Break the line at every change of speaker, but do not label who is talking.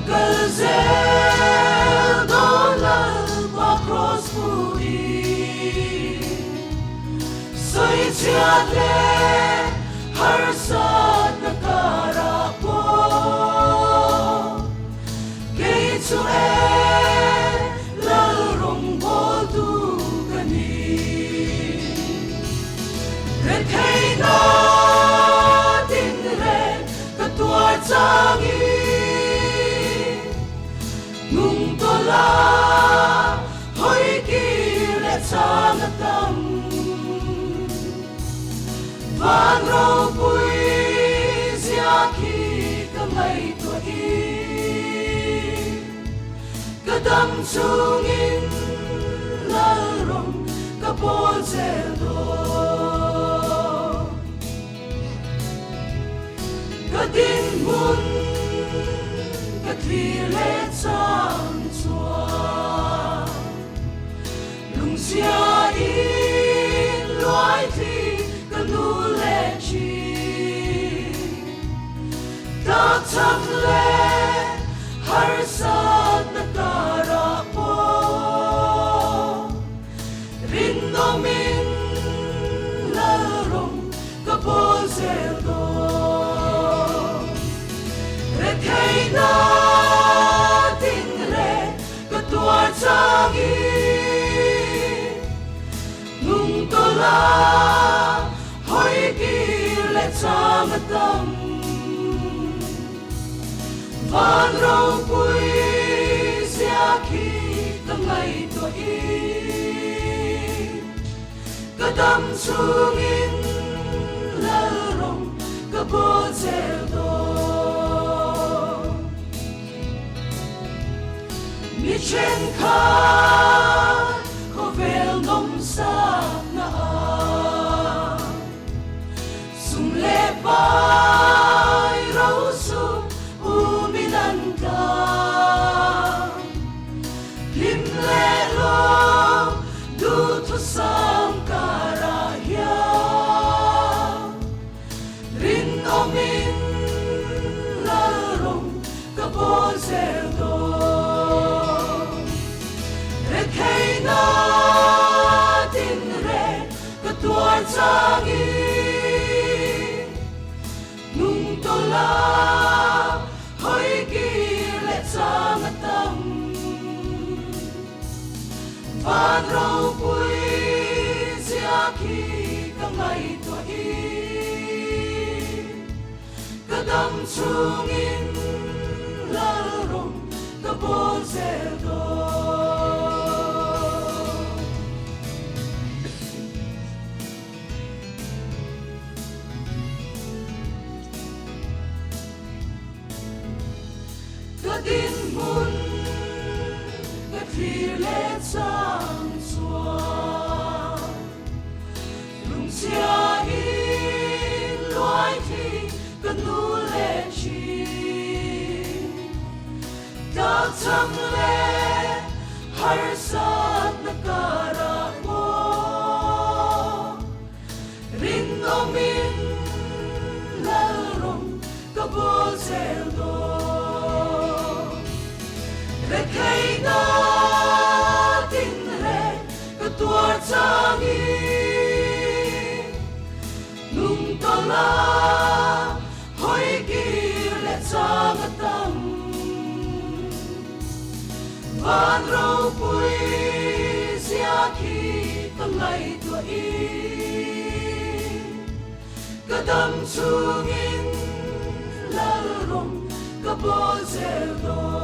Kalzel dolal pa cross pui Soy chiate har sat nakarapo Kay chu lalrong bodu gani Red kay na tin red katua changi Nung tola hoy kile chanatam Van rau pui ziaki kamay tuai Kadam sungin lalrong kapol zeldo Kadin mun katlile sang chua Lung sia in loai thi kanu le chi Ta cham le har sat na karapo Rin nomin lalrong kapol zeldo Kay na tin re katua changi Nung tola hoy kile chamatam Van rau pui siaki kamay tuai Kadam sungin lalrong kapol zeldo Mi chen ka ko vel nom sa na Sum le pai rau su uminan ka Lim le lo du tu sang karahya Rin omin lalrong kapol zeldo Kay na tin re katua changi Nung tola hoy kile chamatam Van rau pui siaki kamay tuai Kadam sungin lalrong kapol zeldo Kadin mun katlile sang chua Lung sia in loai thi kanu le chi Ta cham le har sat nakarapo Rin nomin lalrong kapol zeldo Kay na tin re katua changi Nung tola hoy kile chamatam Van rau pui siaki kamay tuai Kadam sungin lalrong kapol zeldo